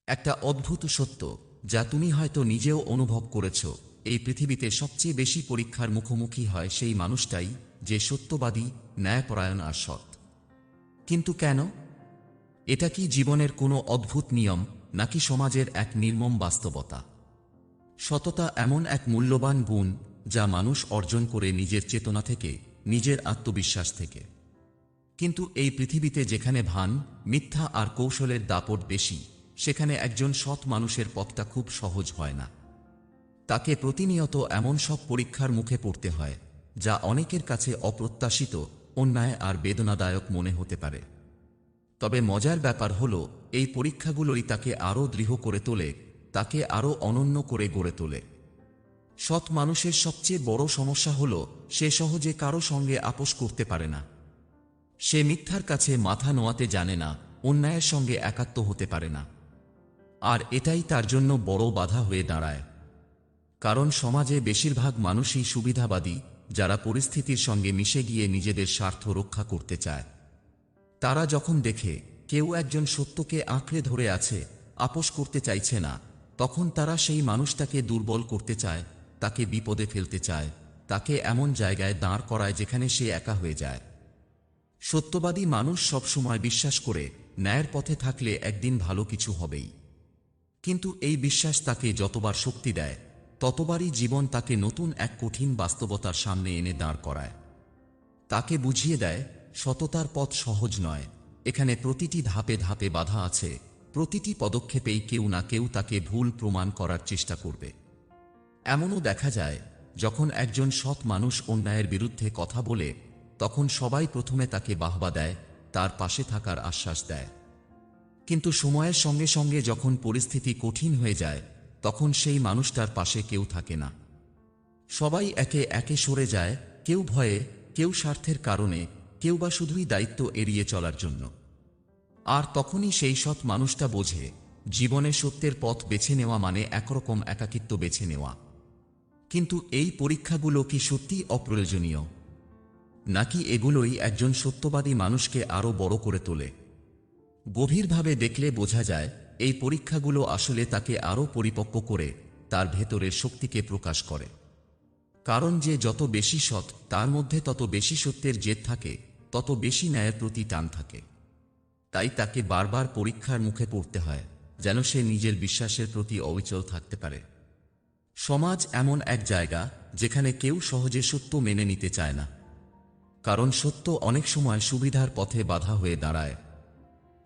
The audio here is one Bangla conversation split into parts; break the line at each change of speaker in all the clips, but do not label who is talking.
একটা অদ্ভুত সত্য, যা তুমি হয়তো নিজেও অনুভব করেছ। এই পৃথিবীতে সবচেয়ে বেশি পরীক্ষার মুখোমুখি হয় সেই মানুষটাই, যে সত্যবাদী, ন্যায়পরায়ণ আর সৎ। কিন্তু কেন? এটা কি জীবনের কোনো অদ্ভুত নিয়ম, নাকি সমাজের এক নির্মম বাস্তবতা? সততা এমন এক মূল্যবান গুণ, যা মানুষ অর্জন করে নিজের চেতনা থেকে, নিজের আত্মবিশ্বাস থেকে। কিন্তু এই পৃথিবীতে যেখানে ভান, মিথ্যা আর কৌশলের দাপট বেশি, সেখানে একজন সৎ মানুষের পথটা খুব সহজ হয় না। তাকে প্রতিনিয়ত এমন সব পরীক্ষার মুখে পড়তে হয়, যা অনেকের কাছে অপ্রত্যাশিত, অন্যায় আর বেদনাদায়ক মনে হতে পারে। তবে মজার ব্যাপার হলো, এই পরীক্ষাগুলোই তাকে আরও দৃঢ় করে তোলে, তাকে আরও অনন্য করে গড়ে তোলে। সৎ মানুষের সবচেয়ে বড় সমস্যা হলো, সে সহজে কারো সঙ্গে আপোষ করতে পারে না। সে মিথ্যার কাছে মাথা নোয়াতে জানে না, অন্যায়ের সঙ্গে একাত্ম হতে পারে না। আর এটাই তার জন্য বড় বাধা হয়ে দাঁড়ায়। কারণ সমাজে বেশিরভাগ মানুষই সুবিধাবাদী, যারা পরিস্থিতির সঙ্গে মিশে গিয়ে নিজেদের স্বার্থ রক্ষা করতে চায়। তারা যখন দেখে কেউ একজন সত্যকে আঁকড়ে ধরে আছে, আপোষ করতে চাইছে না, তখন তারা সেই মানুষটাকে দুর্বল করতে চায়, তাকে বিপদে ফেলতে চায়, তাকে এমন জায়গায় দাঁড় করায় যেখানে সে একা হয়ে যায়। সত্যবাদী মানুষ সবসময় বিশ্বাস করে, ন্যায়ের পথে থাকলে একদিন ভালো কিছু হবেই। কিন্তু এই বিশ্বাস তাকে যতবার শক্তি দেয়, ততবারই জীবন তাকে নতুন এক কঠিন বাস্তবতার সামনে এনে দাঁড় করায়। তাকে বুঝিয়ে দেয়, সততার পথ সহজ নয়, এখানে প্রতিটি ধাপে ধাপে বাধা আছে, প্রতিটি পদক্ষেপেই কেউ না কেউ তাকে ভুল প্রমাণ করার চেষ্টা করবে। এমনও দেখা যায়, যখন একজন সৎ মানুষ অন্যায়ের বিরুদ্ধে কথা বলে, তখন সবাই প্রথমে তাকে বাহবা দেয়, তার পাশে থাকার আশ্বাস দেয়। কিন্তু সময়ের সঙ্গে সঙ্গে যখন পরিস্থিতি কঠিন হয়ে যায়, তখন সেই মানুষটার পাশে কেউ থাকে না। সবাই একে একে সরে যায়, কেউ ভয়ে, কেউ স্বার্থের কারণে, কেউ বা শুধুই দায়িত্ব এড়িয়ে চলার জন্য। আর তখনই সেই সৎ মানুষটা বোঝে, জীবনে সত্যের পথ বেছে নেওয়া মানে একরকম একাকিত্ব বেছে নেওয়া। কিন্তু এই পরীক্ষাগুলো কি সত্যি অপ্রয়োজনীয়? নাকি এগুলোই একজন সত্যবাদী মানুষকে আরও বড় করে তোলে? গভীরভাবে দেখলে বোঝা যায়, এই পরীক্ষাগুলো আসলে তাকে আরও পরিপক্ব করে, তার ভেতরের শক্তিকে প্রকাশ করে। কারণ যে যত বেশি সৎ, তার মধ্যে তত বেশি সত্যের জেদ থাকে, তত বেশি ন্যায়ের প্রতি টান থাকে। তাই তাকে বারবার পরীক্ষার মুখে পড়তে হয়, যেন সে নিজের বিশ্বাসের প্রতি অবিচল থাকতে পারে। সমাজ এমন এক জায়গা, যেখানে কেউ সহজে সত্য মেনে নিতে চায় না। কারণ সত্য অনেক সময় সুবিধার পথে বাধা হয়ে দাঁড়ায়।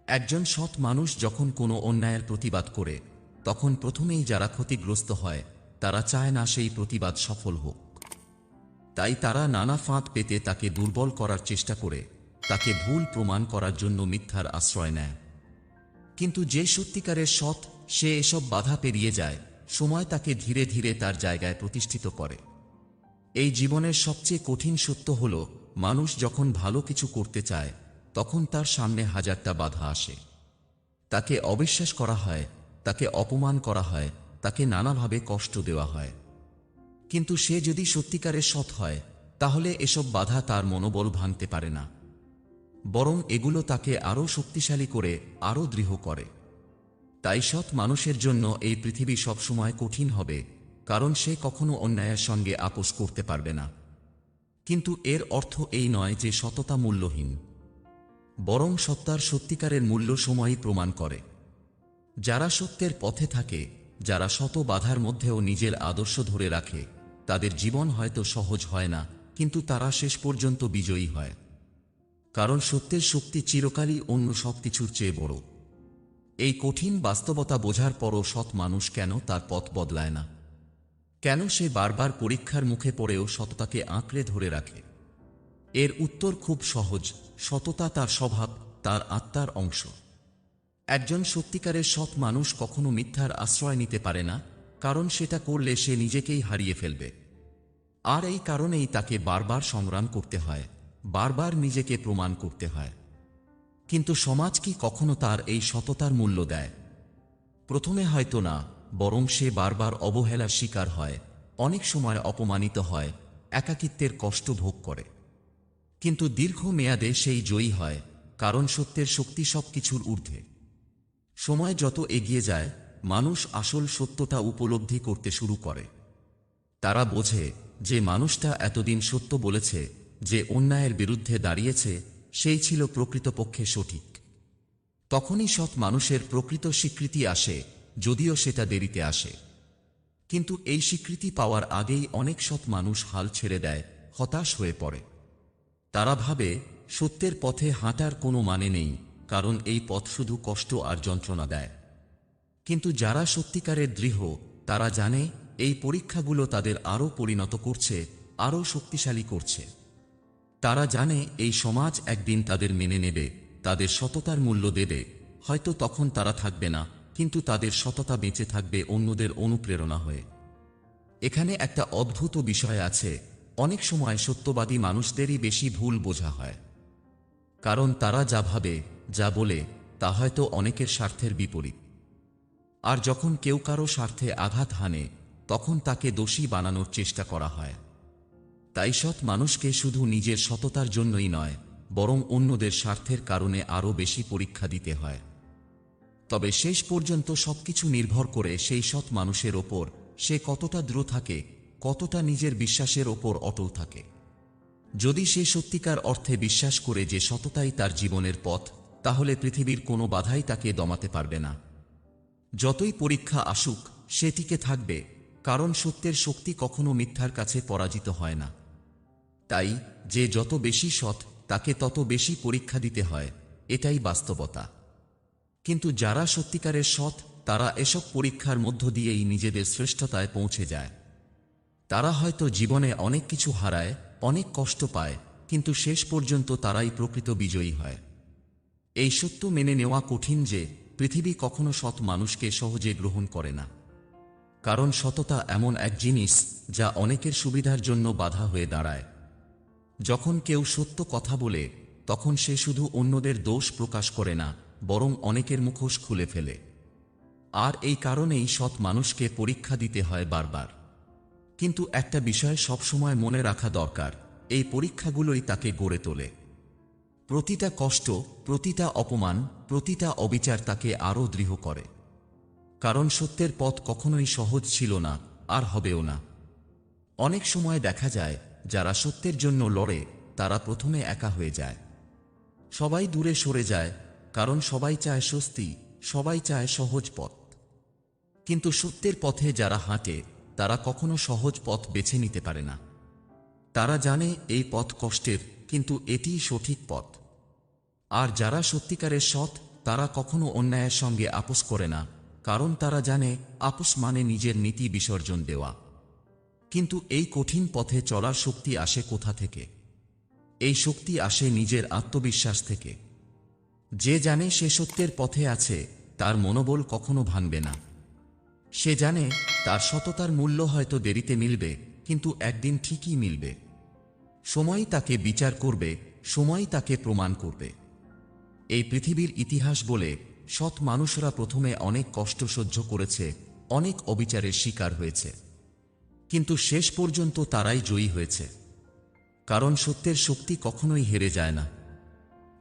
একজন সৎ মানুষ যখন কোনো অন্যায়ের প্রতিবাদ করে, তখন প্রথমেই যারা ক্ষতিগ্রস্ত হয়, তারা চায় না সেই প্রতিবাদ সফল হোক। তাই তারা নানা ফাঁদ পেতে তাকে দুর্বল করার চেষ্টা করে, তাকে ভুল প্রমাণ করার জন্য মিথ্যার আশ্রয় নেয়। কিন্তু যে সত্যিকারের সৎ, সে এসব বাধা পেরিয়ে যায়, সময় তাকে ধীরে ধীরে তার জায়গায় প্রতিষ্ঠিত করে। এই জীবনের সবচেয়ে কঠিন সত্য হল, মানুষ যখন ভালো কিছু করতে চায়, তখন তার সামনে হাজারটা বাধা আসে। তাকে অবিশ্বাস করা হয়, তাকে অপমান করা হয়, তাকে নানাভাবে কষ্ট দেওয়া হয়। কিন্তু সে যদি সত্যিকারের সৎ হয়, তাহলে এসব বাধা তার মনোবল ভাঙতে পারে না। বরং এগুলো তাকে আরও শক্তিশালী করে, আরও দৃঢ় করে। তাই সৎ মানুষের জন্য এই পৃথিবী সবসময় কঠিন হবে, কারণ সে কখনো অন্যায়ের সঙ্গে আপোষ করতে পারবে না। কিন্তু এর অর্থ এই নয় যে সততা মূল্যহীন। বরং সত্যার সত্যিকারের মূল্য সময়ই প্রমাণ করে। যারা সত্যের পথে থাকে, যারা শত বাধার মধ্যেও নিজের আদর্শ ধরে রাখে, তাদের জীবন হয়তো সহজ হয় না, কিন্তু তারা শেষ পর্যন্ত বিজয়ী হয়। কারণ সত্যের শক্তি চিরকালই অন্য সব কিছুর চেয়ে বড়। এই কঠিন বাস্তবতা বোঝার পরও সৎ মানুষ কেন তার পথ বদলায় না? কেন সে বারবার পরীক্ষার মুখে পড়েও সততাকে আঁকড়ে ধরে রাখে? এর উত্তর খুব সহজ, সততা তার স্বভাব, তার আত্মার অংশ। একজন সত্যিকারের সৎ মানুষ কখনো মিথ্যার আশ্রয় নিতে পারে না, কারণ সেটা করলে সে নিজেকেই হারিয়ে ফেলবে। আর এই কারণেই তাকে বারবার সংগ্রাম করতে হয়, বারবার নিজেকে প্রমাণ করতে হয়। কিন্তু সমাজ কি কখনো তার এই সততার মূল্য দেয়? প্রথমে হয়তো না, বরং সে বারবার অবহেলার শিকার হয়, অনেক সময় অপমানিত হয়, একাকিত্বের কষ্ট ভোগ করে। কিন্তু দীর্ঘ মেয়াদে সেই জয়ী হয়, কারণ সত্যের শক্তি সব কিছুর ঊর্ধ্বে। সময় যত এগিয়ে যায়, মানুষ আসল সত্যটা উপলব্ধি করতে শুরু করে। তারা বোঝে যে মানুষটা এতদিন সত্য বলেছে, যে অন্যায়ের বিরুদ্ধে দাঁড়িয়েছে, সেই ছিল প্রকৃতপক্ষে সঠিক। তখনই সৎ মানুষের প্রকৃত স্বীকৃতি আসে, যদিও সেটা দেরিতে আসে। কিন্তু এই স্বীকৃতি পাওয়ার আগেই অনেক সৎ মানুষ হাল ছেড়ে দেয়, হতাশ হয়ে পড়ে। তারা ভাবে সত্যের পথে হাঁটার কোনো মানে নেই, কারণ এই পথ শুধু কষ্ট আর যন্ত্রণা দেয়। কিন্তু যারা সত্যিকারের দৃঢ়, তারা জানে এই পরীক্ষাগুলো তাদের আরও পরিণত করছে, আরও শক্তিশালী করছে। তারা জানে এই সমাজ একদিন তাদের মেনে নেবে, তাদের সততার মূল্য দেবে। হয়তো তখন তারা থাকবে না, কিন্তু তাদের সততা বেঁচে থাকবে অন্যদের অনুপ্রেরণা হয়ে। এখানে একটা অদ্ভুত বিষয় আছে, অনেক সময় সত্যবাদী মানুষদেরই বেশি ভুল বোঝা হয়। কারণ তারা যা ভাবে, যা বলে, তা হয়তো অনেকের স্বার্থের বিপরীত। আর যখন কেউ কারো স্বার্থে আঘাত হানে, তখন তাকে দোষী বানানোর চেষ্টা করা হয়। তাই সৎ মানুষকে শুধু নিজের সততার জন্যই নয়, বরং অন্যদের স্বার্থের কারণে আরও বেশি পরীক্ষা দিতে হয়। তবে শেষ পর্যন্ত সবকিছু নির্ভর করে সেই সৎ মানুষের ওপর, সে কতটা দৃঢ় থাকে, কতটা নিজের বিশ্বাসের ওপর অটল থাকে। যদি সে সত্যিকার অর্থে বিশ্বাস করে যে সততাই তার জীবনের পথ, তাহলে পৃথিবীর কোনো বাধাই তাকে দমাতে পারবে না। যতই পরীক্ষা আসুক, সে টিকে থাকবে, কারণ সত্যের শক্তি কখনো মিথ্যার কাছে পরাজিত হয় না। তাই যে যত বেশি সৎ, তাকে তত বেশি পরীক্ষা দিতে হয়, এটাই বাস্তবতা। কিন্তু যারা সত্যিকারের সৎ, তারা এসব পরীক্ষার মধ্য দিয়েই নিজেদের শ্রেষ্ঠতায় পৌঁছে যায়। তারা হয়তো জীবনে অনেক কিছু হারায়, অনেক কষ্ট পায়, কিন্তু শেষ পর্যন্ত তারাই প্রকৃত বিজয়ী হয়। এই সত্য মেনে নেওয়া কঠিন যে পৃথিবী কখনো সৎ মানুষকে সহজে গ্রহণ করে না। কারণ সততা এমন এক জিনিস যা অনেকের সুবিধার জন্য বাধা হয়ে দাঁড়ায়। যখন কেউ সত্য কথা বলে, তখন সে শুধু অন্যদের দোষ প্রকাশ করে না, বরং অনেকের মুখোশ খুলে ফেলে। আর এই কারণেই সৎ মানুষকে পরীক্ষা দিতে হয় বারবার। কিন্তু একটা বিষয় সবসময় মনে রাখা দরকার, এই পরীক্ষাগুলোই তাকে গড়ে তোলে। প্রতিটা কষ্ট, প্রতিটা অপমান, প্রতিটা অবিচার তাকে আরও দৃঢ় করে। কারণ সত্যের পথ কখনোই সহজ ছিল না, আর হবেও না। অনেক সময় দেখা যায়, যারা সত্যের জন্য লড়ে, তারা প্রথমে একা হয়ে যায়। সবাই দূরে সরে যায়, কারণ সবাই চায় স্বস্তি, সবাই চায় সহজ পথ। কিন্তু সত্যের পথে যারা হাঁটে, তারা কখনো সহজ পথ বেছে নিতে পারে না। তারা জানে এই পথ কষ্টের, কিন্তু এটিই সঠিক পথ। আর যারা সত্যিকারের সৎ, তারা কখনো অন্যায়ের সঙ্গে আপোস করে না, কারণ তারা জানে আপোস মানে নিজের নীতি বিসর্জন দেওয়া। কিন্তু এই কঠিন পথে চলার শক্তি আসে কোথা থেকে? এই শক্তি আসে নিজের আত্মবিশ্বাস থেকে। যে জানে সে সত্যের পথে আছে, তার মনোবল কখনো ভাঙবে না। সে জানে তার সততার মূল্য হয়তো দেরিতে মিলবে, কিন্তু একদিন ঠিকই মিলবে। সময় তাকে বিচার করবে, সময় তাকে প্রমাণ করবে। এই পৃথিবীর ইতিহাস বলে, সৎ মানুষরা প্রথমে অনেক কষ্ট সহ্য করেছে, অনেক অবিচারের শিকার হয়েছে, কিন্তু শেষ পর্যন্ত তারাই জয়ী হয়েছে। কারণ সত্যের শক্তি কখনোই হেরে যায় না।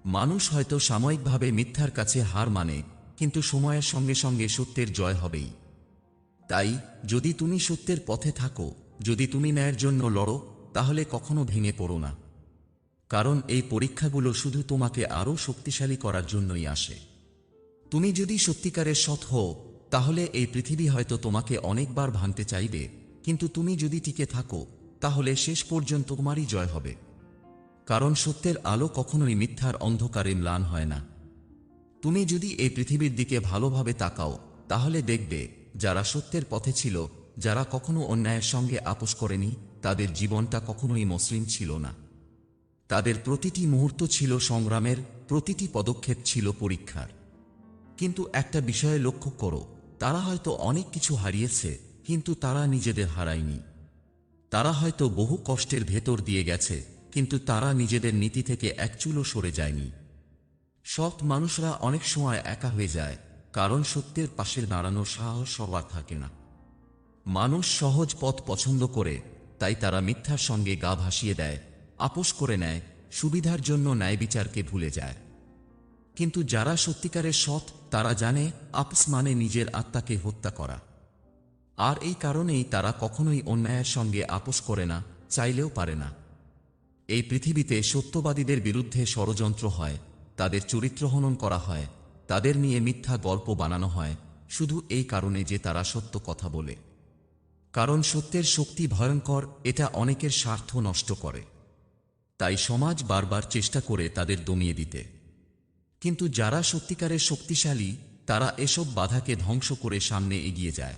মানুষ হয়তো সাময়িকভাবে মিথ্যার কাছে হার মানে, কিন্তু সময়ের সঙ্গে সঙ্গে সত্যের জয় হবেই। তাই যদি তুমি সত্যের পথে থাকো, যদি তুমি ন্যায়ের জন্য লড়ো, তাহলে কখনো ভেঙে পড়ো না। কারণ এই পরীক্ষাগুলো শুধু তোমাকে আরও শক্তিশালী করার জন্যই আসে। তুমি যদি সত্যিকারের সৎ হও, তাহলে এই পৃথিবী হয়তো তোমাকে অনেকবার ভাঙতে চাইবে, কিন্তু তুমি যদি টিকে থাকো, তাহলে শেষ পর্যন্ত তোমারই জয় হবে। কারণ সত্যের আলো কখনোই মিথ্যার অন্ধকারে ম্লান হয় না। তুমি যদি এই পৃথিবীর দিকে ভালোভাবে তাকাও, তাহলে দেখবে যারা সত্যের পথে ছিল, যারা কখনো অন্যায়ের সঙ্গে আপোস করেনি, তাদের জীবনটা কখনোই মসৃণ ছিল না। তাদের প্রতিটি মুহূর্ত ছিল সংগ্রামের, প্রতিটি পদক্ষেপ ছিল পরীক্ষার। কিন্তু একটা বিষয়ে লক্ষ্য করো, তারা হয়তো অনেক কিছু হারিয়েছে, কিন্তু তারা নিজেদের হারায়নি। তারা হয়তো বহু কষ্টের ভেতর দিয়ে গেছে, কিন্তু তারা নিজেদের নীতি থেকে এক চুলও সরে যায়নি। সৎ মানুষরা অনেক সময় একা হয়ে যায়, কারণ সত্যের পাশে দাঁড়ানোর সাহস সবার থাকে না। মানুষ সহজ পথ পছন্দ করে, তাই তারা মিথ্যার সঙ্গে গা ভাসিয়ে দেয়, আপোস করে নেয়, সুবিধার জন্য ন্যায় বিচারকে ভুলে যায়। কিন্তু যারা সত্যিকারের সৎ, তারা জানে আপোষ মানে নিজের আত্মাকে হত্যা করা। আর এই কারণেই তারা কখনোই অন্যায়ের সঙ্গে আপোষ করে না, চাইলেও পারে না। এই পৃথিবীতে সত্যবাদীদের বিরুদ্ধে ষড়যন্ত্র হয়, তাদের চরিত্রহনন করা হয়, তাদের নিয়ে মিথ্যা গল্প বানানো হয়, শুধু এই কারণে যে তারা সত্য কথা বলে। কারণ সত্যের শক্তি ভয়ঙ্কর, এটা অনেকের স্বার্থ নষ্ট করে। তাই সমাজ বারবার চেষ্টা করে তাদের দমিয়ে দিতে। কিন্তু যারা সত্যিকারের শক্তিশালী, তারা এসব বাধাকে ধ্বংস করে সামনে এগিয়ে যায়।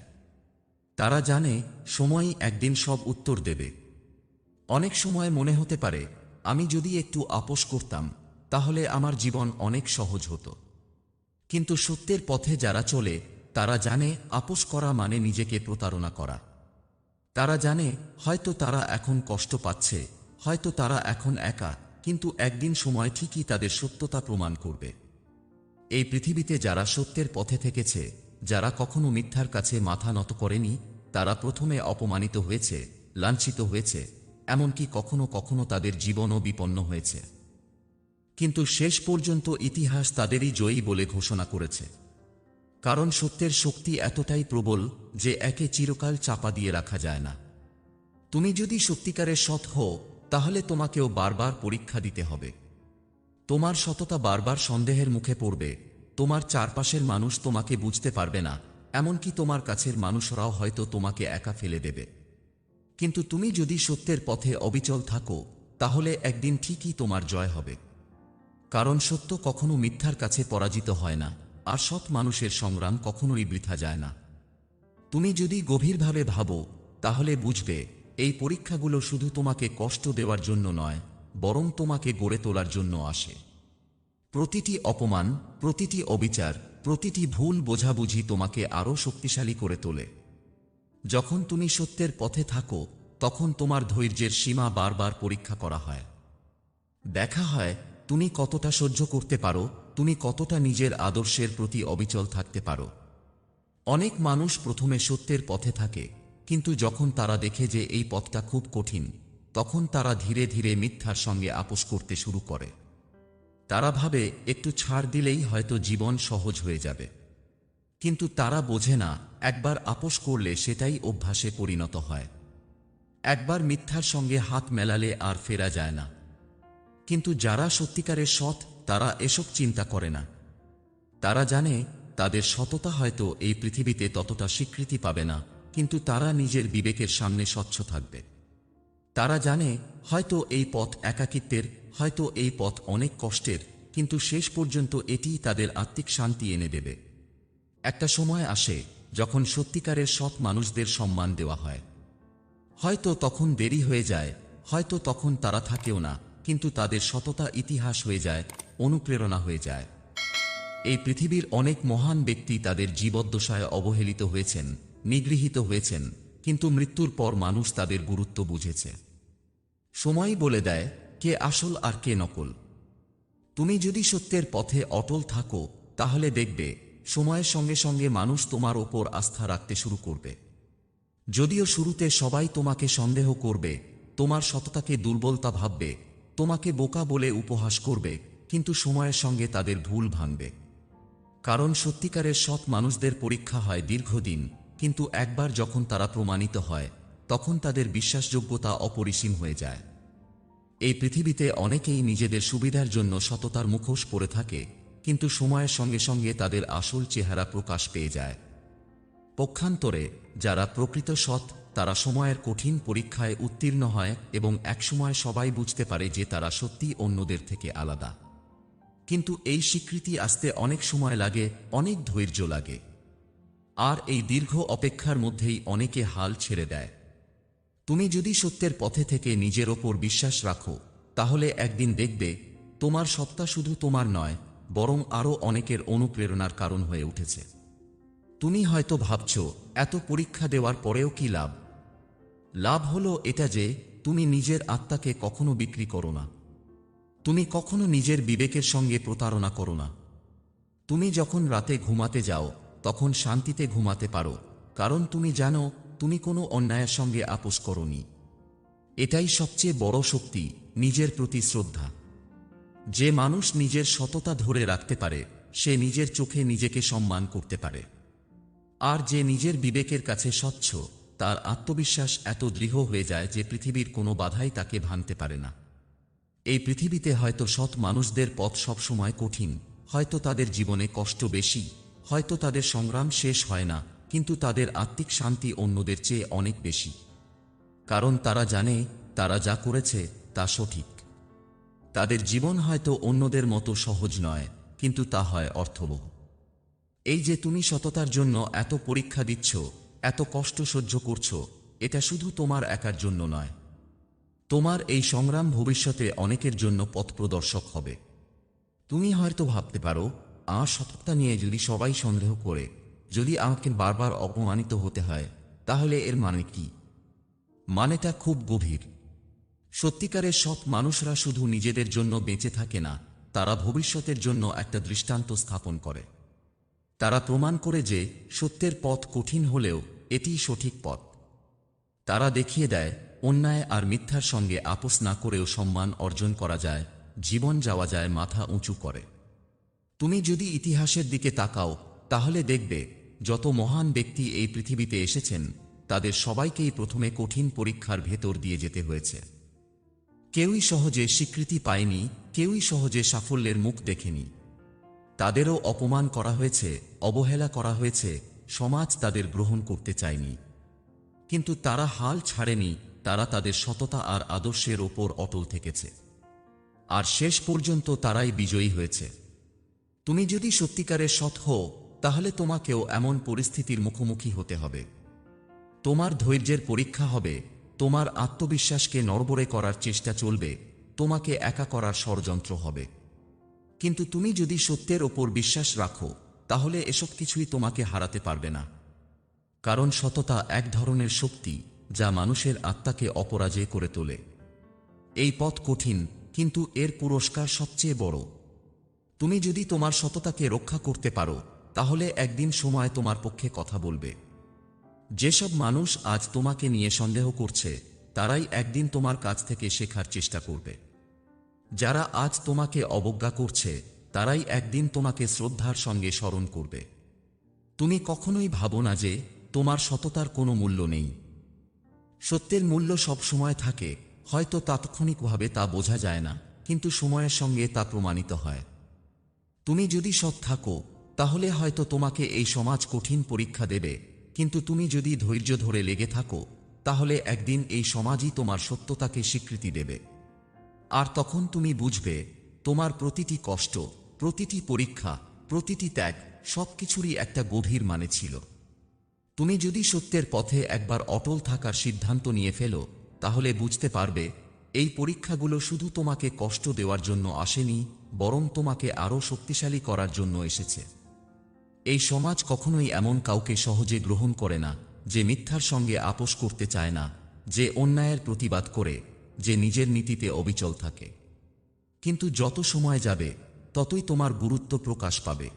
তারা জানে সময়ই একদিন সব উত্তর দেবে। অনেক সময় মনে হতে পারে, আমি যদি একটু আপোষ করতাম তাহলে আমার জীবন অনেক সহজ হতো। কিন্তু সত্যের পথে যারা চলে তারা জানে আপোষ করা মানে নিজেকে প্রতারণা করা। তারা জানে হয়তো তারা এখন কষ্ট পাচ্ছে, হয়তো তারা এখন একা, কিন্তু একদিন সময় ঠিকই তাদের সত্যতা প্রমাণ করবে। এই পৃথিবীতে যারা সত্যের পথে থেকেছে, যারা কখনো মিথ্যার কাছে মাথা নত করেনি, তারা প্রথমে অপমানিত হয়েছে, লাঞ্ছিত হয়েছে, এমনকি কখনো কখনো তাদের জীবনও বিপন্ন হয়েছে। কিন্তু শেষ পর্যন্ত ইতিহাস তাদেরই জয়ী বলে ঘোষণা করেছে। কারণ সত্যের শক্তি এতটাই প্রবল যে একে চিরকাল চাপা দিয়ে রাখা যায় না। তুমি যদি সত্যিকারের সৎ হও, তাহলে তোমাকেও বারবার পরীক্ষা দিতে হবে। তোমার সততা বারবার সন্দেহের মুখে পড়বে, তোমার চারপাশের মানুষ তোমাকে বুঝতে পারবে না, এমনকি তোমার কাছের মানুষরাও হয়তো তোমাকে একা ফেলে দেবে। কিন্তু তুমি যদি সত্যের পথে অবিচল থাকো, তাহলে একদিন ঠিকই তোমার জয় হবে। কারণ সত্য কখনো মিথ্যার কাছে পরাজিত হয় না, আর সৎ মানুষের সংগ্রাম কখনোই বৃথা যায় না। তুমি যদি গভীরভাবে ভাবো, তাহলে বুঝবে এই পরীক্ষাগুলো শুধু তোমাকে কষ্ট দেওয়ার জন্য নয়, বরং তোমাকে গড়ে তোলার জন্য আসে। প্রতিটি অপমান, প্রতিটি অবিচার, প্রতিটি ভুল বোঝাবুঝি তোমাকে আরও শক্তিশালী করে তোলে। যখন তুমি সত্যের পথে থাকো, তখন তোমার ধৈর্যের সীমা বারবার পরীক্ষা করা হয়। দেখা হয় তুমি কতটা সহ্য করতে পারো, তুমি কতটা নিজের আদর্শের প্রতি অবিচল থাকতে পারো। অনেক মানুষ প্রথমে সত্যের পথে থাকে, কিন্তু যখন তারা দেখে যে এই পথটা খুব কঠিন, তখন তারা ধীরে ধীরে মিথ্যার সঙ্গে আপোষ করতে শুরু করে। তারা ভাবে একটু ছাড় দিলেই হয়তো জীবন সহজ হয়ে যাবে। কিন্তু তারা বোঝে না, একবার আপোষ করলে সেটাই অভ্যাসে পরিণত হয়। একবার মিথ্যার সঙ্গে হাত মেলালে আর ফেরা যায় না। কিন্তু যারা সত্যিকারের সৎ, তারা এসব চিন্তা করে না। তারা জানে তাদের সততা হয়তো এই পৃথিবীতে ততটা স্বীকৃতি পাবে না, কিন্তু তারা নিজের বিবেকের সামনে স্বচ্ছ থাকবে। তারা জানে হয়তো এই পথ একাকিত্বের, হয়তো এই পথ অনেক কষ্টের, কিন্তু শেষ পর্যন্ত এটিই তাদের আত্মিক শান্তি এনে দেবে। একটা সময় আসে যখন সত্যিকারের সৎ মানুষদের সম্মান দেওয়া হয়। হয়তো তখন দেরি হয়ে যায়, হয়তো তখন তারা থাকেও না, কিন্তু তাদের সততা ইতিহাস হয়ে যায়, অনুপ্রেরণা হয়ে যায়। এই পৃথিবীর অনেক মহান ব্যক্তি তাদের জীবদ্দশায় অবহেলিত হয়েছেন, নিগৃহীত হয়েছেন, কিন্তু মৃত্যুর পর মানুষ তাদের গুরুত্ব বুঝেছে। সময়ই বলে দেয় কে আসল আর কে নকল। তুমি যদি সত্যের পথে অটল থাকো, তাহলে দেখবে সময়ের সঙ্গে সঙ্গে মানুষ তোমার ওপর আস্থা রাখতে শুরু করবে। যদিও শুরুতে সবাই তোমাকে সন্দেহ করবে, তোমার সততাকে দুর্বলতা ভাববে, তোমাকে বোকা বলে উপহাস করবে, কিন্তু সময়ের সঙ্গে তাদের ভুল ভাঙবে। কারণ সত্যিকারের সৎ মানুষদের পরীক্ষা হয় দীর্ঘদিন, কিন্তু একবার যখন তারা প্রমাণিত হয়, তখন তাদের বিশ্বাসযোগ্যতা অপরিসীম হয়ে যায়। এই পৃথিবীতে অনেকেই নিজেদের সুবিধার জন্য সততার মুখোশ পরে থাকে, কিন্তু সময়ের সঙ্গে সঙ্গে তাদের আসল চেহারা প্রকাশ পেয়ে যায়। পক্ষান্তরে যারা প্রকৃত সৎ, তারা সময়ের কঠিন পরীক্ষায় উত্তীর্ণ হয় এবং একসময় সবাই বুঝতে পারে যে তারা সত্যি অন্যদের থেকে আলাদা। কিন্তু এই স্বীকৃতি আসতে অনেক সময় লাগে, অনেক ধৈর্য লাগে। আর এই দীর্ঘ অপেক্ষার মধ্যেই অনেকে হাল ছেড়ে দেয়। তুমি যদি সত্যের পথে থেকে নিজের ওপর বিশ্বাস রাখো, তাহলে একদিন দেখবে তোমার সত্তা শুধু তোমার নয়, বরং আরও অনেকের অনুপ্রেরণার কারণ হয়ে উঠেছে। তুমি হয়তো ভাবছো, এত পরীক্ষা দেওয়ার পরেও কি লাভ? লাভ হলো এটা যে তুমি নিজের আত্মাকে কখনো বিক্রি করো না। তুমি কখনো নিজের বিবেকের সঙ্গে প্রতারণা করো না। তুমি যখন রাতে ঘুমাতে যাও, তখন শান্তিতে ঘুমাতে পারো, কারণ তুমি জানো তুমি কোনো অন্যায়ের সঙ্গে আপোষ করোনি। এটাই সবচেয়ে বড় শক্তি, নিজের প্রতি শ্রদ্ধা। যে মানুষ নিজের সততা ধরে রাখতে পারে, সে নিজের চোখে নিজেকে সম্মান করতে পারে। আর যে নিজের বিবেকের কাছে স্বচ্ছ, তার আত্মবিশ্বাস এত দৃঢ় হয়ে যায় যে পৃথিবীর কোনো বাধাই তাকে ভাঙতে পারে না। এই পৃথিবীতে হয়তো সৎ মানুষদের পথ সবসময় কঠিন, হয়তো তাদের জীবনে কষ্ট বেশি, হয়তো তাদের সংগ্রাম শেষ হয় না, কিন্তু তাদের আত্মিক শান্তি অন্যদের চেয়ে অনেক বেশি। কারণ তারা জানে তারা যা করেছে তা সঠিক। তাদের জীবন হয়তো অন্যদের মতো সহজ নয়, কিন্তু তা হয় অর্থবহ। এই যে তুমি সততার জন্য এত পরীক্ষা দিচ্ছ, এত কষ্ট সহ্য করছো, এটা শুধু তোমার একার জন্য নয়। তোমার এই সংগ্রাম ভবিষ্যতে অনেকের জন্য পথপ্রদর্শক হবে। তুমি হয়তো ভাবতে পারো, আমার সততা নিয়ে যদি সবাই সন্দেহ করে, যদি আমাকে বারবার অপমানিত হতে হয়, তাহলে এর মানে কি? মানেটা খুব গভীর। সত্যিকারের সৎ মানুষরা শুধু নিজেদের জন্য বেঁচে থাকে না, তারা ভবিষ্যতের জন্য একটা দৃষ্টান্ত স্থাপন করে। তারা প্রমাণ করে যে সত্যের পথ কঠিন হলেও এটিই সঠিক পথ। তারা দেখিয়ে দেয় অন্যায় আর মিথ্যার সঙ্গে আপোস না করেও সম্মান অর্জন করা যায়, জীবন যাওয়া যায় মাথা উঁচু করে। তুমি যদি ইতিহাসের দিকে তাকাও, তাহলে দেখবে যত মহান ব্যক্তি এই পৃথিবীতে এসেছেন, তাদের সবাইকেই প্রথমে কঠিন পরীক্ষার ভেতর দিয়ে যেতে হয়েছে। কেউই সহজে স্বীকৃতি পায়নি, কেউই সহজে সাফল্যের মুখ দেখেনি। তাদেরও অপমান করা হয়েছে, অবহেলা করা হয়েছে, সমাজ তাদের গ্রহণ করতে চায়নি। কিন্তু তারা হাল ছাড়েনি, তারা তাদের সততা আর আদর্শের ওপর অটল থেকেছে। আর শেষ পর্যন্ত তারাই বিজয়ী হয়েছে। তুমি যদি সত্যিকারের সৎ হও, তাহলে তোমাকেও এমন পরিস্থিতির মুখোমুখি হতে হবে। তোমার ধৈর্যের পরীক্ষা হবে, তোমার আত্মবিশ্বাসকে নড়বড়ে করার চেষ্টা চলবে, তোমাকে একা করার ষড়যন্ত্র হবে। কিন্তু তুমি যদি সত্যের ওপর বিশ্বাস রাখো, তাহলে এসব কিছুই তোমাকে হারাতে পারবে না। কারণ সততা এক ধরনের শক্তি যা মানুষের আত্মাকে অপরাজেয় করে তোলে। এই পথ কঠিন, কিন্তু এর পুরস্কার সবচেয়ে বড়। তুমি যদি তোমার সততাকে রক্ষা করতে পারো, তাহলে একদিন সময় তোমার পক্ষে কথা বলবে। যেসব মানুষ আজ তোমাকে নিয়ে সন্দেহ করছে, তারাই একদিন তোমার কাছ থেকে শেখার চেষ্টা করবে। যারা আজ তোমাকে অবজ্ঞা করছে, তারাই একদিন তোমাকে শ্রদ্ধার সঙ্গে স্মরণ করবে। তুমি কখনোই ভাবো না যে তোমার সততার কোনো মূল্য নেই। সত্যের মূল্য সব সময় থাকে, হয়তো তাৎক্ষণিকভাবে তা বোঝা যায় না, কিন্তু সময়ের সঙ্গে তা প্রমাণিত হয়। তুমি যদি সৎ থাকো, তাহলে হয়তো তোমাকে এই সমাজ কঠিন পরীক্ষা দেবে, কিন্তু তুমি যদি ধৈর্য ধরে লেগে থাকো, তাহলে একদিন এই সমাজই তোমার সত্যতাকে স্বীকৃতি দেবে। আর তখন তুমি বুঝবে, তোমার প্রতিটি কষ্ট, প্রতিটি পরীক্ষা, প্রতিটি ত্যাগ, সবকিছুরই একটা গভীর মানে ছিল। তুমি যদি সত্যের পথে একবার অটল থাকার সিদ্ধান্ত নিয়ে ফেলো, তাহলে বুঝতে পারবে এই পরীক্ষাগুলো শুধু তোমাকে কষ্ট দেওয়ার জন্য আসেনি, বরং তোমাকে আরও শক্তিশালী করার জন্য এসেছে। এই সমাজ কখনোই এমন কাউকে সহজে গ্রহণ করে না, যে মিথ্যার সঙ্গে আপোস করতে চায় না, যে অন্যায়ের প্রতিবাদ করে, যে নিজের নীতিতে অবিচল থাকে। কিন্তু যত সময় যাবে, ততই তোমার গুরুত্ব প্রকাশ পাবে।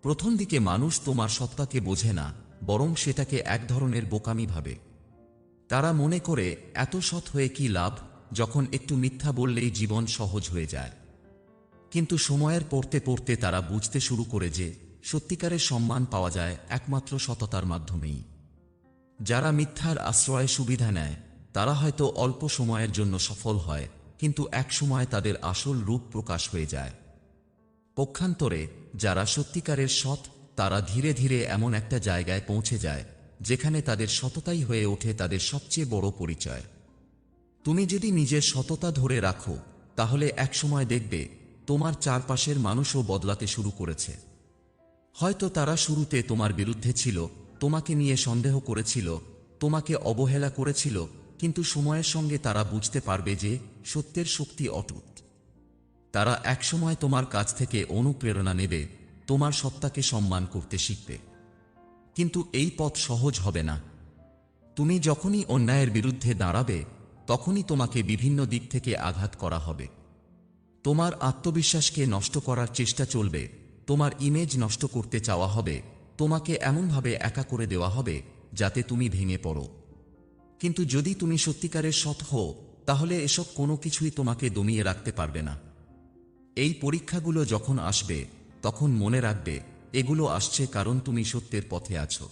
প্রথম দিকে মানুষ তোমার সত্তাকে বোঝে না, বরং সেটাকে এক ধরনের বোকামি ভাবে। তারা মনে করে এত সৎ হয়ে কি লাভ, যখন একটু মিথ্যা বললেই জীবন সহজ হয়ে যায়। কিন্তু সময়ের পড়তে পড়তে তারা বুঝতে শুরু করে যে সত্যিকারের সম্মান পাওয়া যায় একমাত্র সততার মাধ্যমেই। যারা মিথ্যার আশ্রয়ে সুবিধা নেয়, তারা হয়তো অল্প সময়ের জন্য সফল হয়, কিন্তু এক সময় তাদের আসল রূপ প্রকাশ হয়ে যায়। পক্ষান্তরে যারা সত্যিকারের সৎ, তারা ধীরে ধীরে এমন একটা জায়গায় পৌঁছে যায়, যেখানে তাদের সততাই হয়ে ওঠে তাদের সবচেয়ে বড় পরিচয়। তুমি যদি নিজের সততা ধরে রাখো, তাহলে একসময় দেখবে তোমার চারপাশের মানুষও বদলাতে শুরু করেছে। হয়তো তারা শুরুতে তোমার বিরুদ্ধে ছিল, তোমাকে নিয়ে সন্দেহ করেছিল, তোমাকে অবহেলা করেছিল, কিন্তু সময়ের সঙ্গে তারা বুঝতে পারবে যে সত্যের শক্তি অটুট। তারা একসময় তোমার কাছ থেকে অনুপ্রেরণা নেবে, তোমার সত্তাকে সম্মান করতে শিখবে। কিন্তু এই পথ সহজ হবে না। তুমি যখনই অন্যায়ের বিরুদ্ধে দাঁড়াবে, তখনই তোমাকে বিভিন্ন দিক থেকে আঘাত করা হবে। তোমার আত্মবিশ্বাসকে নষ্ট করার চেষ্টা চলবে, তোমার ইমেজ নষ্ট করতে চাওয়া হবে, তোমাকে এমনভাবে একা করে দেওয়া হবে যাতে তুমি ভেঙে পড়ো। কিন্তু যদি তুমি সত্যিকারের সৎ হও, তাহলে এসব কোনো কিছুই তোমাকে দমিয়ে রাখতে পারবে না। এই পরীক্ষাগুলো যখন আসবে, তখন মনে রাখবে এগুলো আসছে কারণ তুমি সত্যের পথে আছো।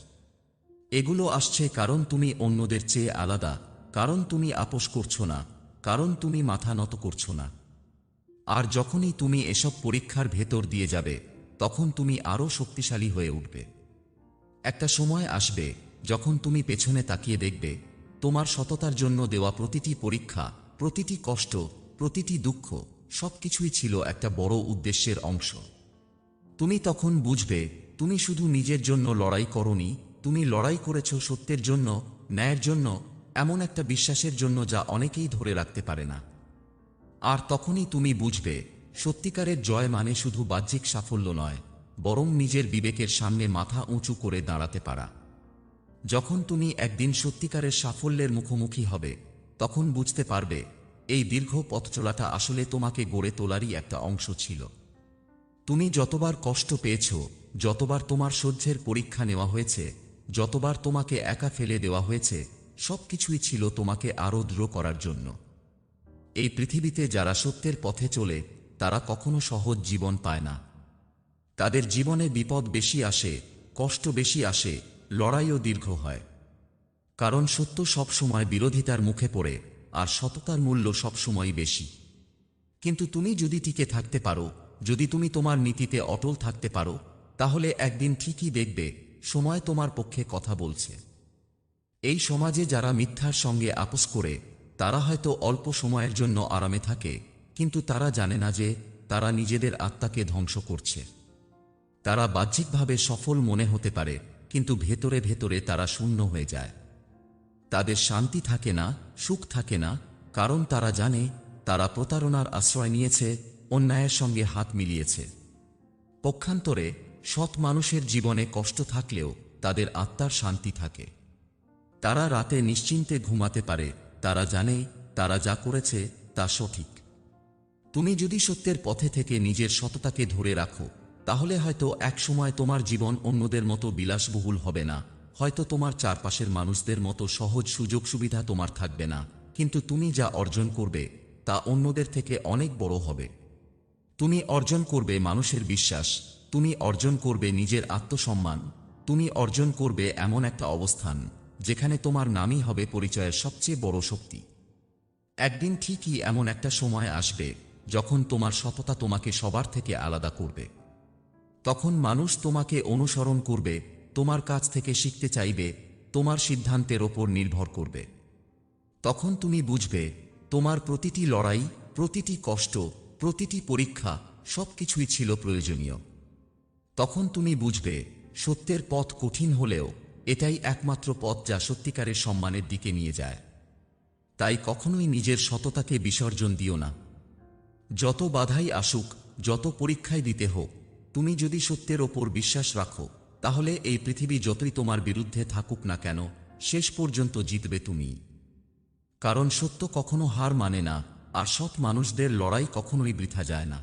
এগুলো আসছে কারণ তুমি অন্যদের চেয়ে আলাদা, কারণ তুমি আপোস করছো না, কারণ তুমি মাথা নত করছো না। আর যখনই তুমি এসব পরীক্ষার ভেতর দিয়ে যাবে, তখন তুমি আরও শক্তিশালী হয়ে উঠবে। একটা সময় আসবে যখন তুমি পেছনে তাকিয়ে দেখবে তোমার সততার জন্য দেওয়া প্রতিটি পরীক্ষা, প্রতিটি কষ্ট, প্রতিটি দুঃখ সবকিছুই ছিল একটা বড় উদ্দেশ্যের অংশ। তুমি তখন বুঝবে তুমি শুধু নিজের জন্য লড়াই করনি, তুমি লড়াই করেছ সত্যের জন্য, ন্যায়ের জন্য, এমন একটা বিশ্বাসের জন্য যা অনেকেই ধরে রাখতে পারে না। আর তখনই তুমি বুঝবে সত্যিকারের জয় মানে শুধু বাহ্যিক সাফল্য নয়, বরং নিজের বিবেকের সামনে মাথা উঁচু করে দাঁড়াতে পারা। যখন তুমি একদিন সত্যিকারের সাফল্যের মুখোমুখি হবে, তখন বুঝতে পারবে এই দীর্ঘ পথ চলাটা আসলে তোমাকে গড়ে তোলারই একটা অংশ ছিল। তুমি যতবার কষ্ট পেয়েছ, যতবার তোমার সহ্যের পরীক্ষা নেওয়া হয়েছে, যতবার তোমাকে একা ফেলে দেওয়া হয়েছে, সবকিছুই ছিল তোমাকে আরও দৃঢ় করার জন্য। এই পৃথিবীতে যারা সত্যের পথে চলে তারা কখনো সহজ জীবন পায় না। তাদের জীবনে বিপদ বেশি আসে, কষ্ট বেশি আসে, লড়াইও দীর্ঘ হয়। কারণ সত্য সবসময় বিরোধিতার মুখে পড়ে, আর সততার মূল্য সবসময় বেশি। কিন্তু তুমি যদি টিকে থাকতে পারো, যদি তুমি তোমার নীতিতে অটল থাকতে পারো, তাহলে একদিন ঠিকই দেখবে সময় তোমার পক্ষে কথা বলছে। এই সমাজে যারা মিথ্যার সঙ্গে আপোস করে তারা হয়তো অল্প সময়ের জন্য আরামে থাকে, কিন্তু তারা জানে না যে তারা নিজেদের আত্মাকে ধ্বংস করছে। তারা বাহ্যিকভাবে সফল মনে হতে পারে, কিন্তু ভেতরে ভেতরে তারা শূন্য হয়ে যায়। তাদের শান্তি থাকে না, সুখ থাকে না, কারণ তারা জানে তারা প্রতারণার আশ্রয় নিয়েছে, অন্যায়ের সঙ্গে হাত মিলিয়েছে। পক্ষান্তরে সৎ মানুষের জীবনে কষ্ট থাকলেও তাদের আত্মার শান্তি থাকে। তারা রাতে নিশ্চিন্তে ঘুমাতে পারে, তারা জানে তারা যা করেছে তা সঠিক। তুমি যদি সত্যের পথে থেকে নিজের সততাকে ধরে রাখো, তাহলে হয়তো একসময় তোমার জীবন অন্যদের মতো বিলাসবহুল হবে না, হয়তো তোমার চারপাশের মানুষদের মতো সহজ সুযোগ সুবিধা তোমার থাকবে না, কিন্তু তুমি যা অর্জন করবে তা অন্যদের থেকে অনেক বড় হবে। তুমি অর্জন করবে মানুষের বিশ্বাস, তুমি অর্জন করবে নিজের আত্মসম্মান, তুমি অর্জন করবে এমন একটা অবস্থান যেখানে তোমার নামই হবে পরিচয়ের সবচেয়ে বড় শক্তি। একদিন ঠিকই এমন একটা সময় আসবে যখন তোমার সততা তোমাকে সবার থেকে আলাদা করবে। তখন মানুষ তোমাকে অনুসরণ করবে, তোমার কাছ থেকে শিখতে চাইবে, তোমার সিদ্ধান্তের ওপর নির্ভর করবে। তখন তুমি বুঝবে তোমার প্রতিটি লড়াই, প্রতিটি কষ্ট, প্রতিটি পরীক্ষা সবকিছুই ছিল প্রয়োজনীয়। তখন তুমি বুঝবে সত্যের পথ কঠিন হলেও এটাই একমাত্র পথ যা সত্যিকারের সম্মানের দিকে নিয়ে যায়। তাই কখনোই নিজের সততাকে বিসর্জন দিও না। যত বাধাই আসুক, যত পরীক্ষায় দিতে হোক, তুমি যদি সত্যের ওপর বিশ্বাস রাখো, তাহলে এই পৃথিবী যতই তোমার বিরুদ্ধে থাকুক না কেন, শেষ পর্যন্ত জিতবে তুমি। কারণ সত্য কখনো হার মানে না, আর সৎ মানুষদের লড়াই কখনোই বৃথা যায় না।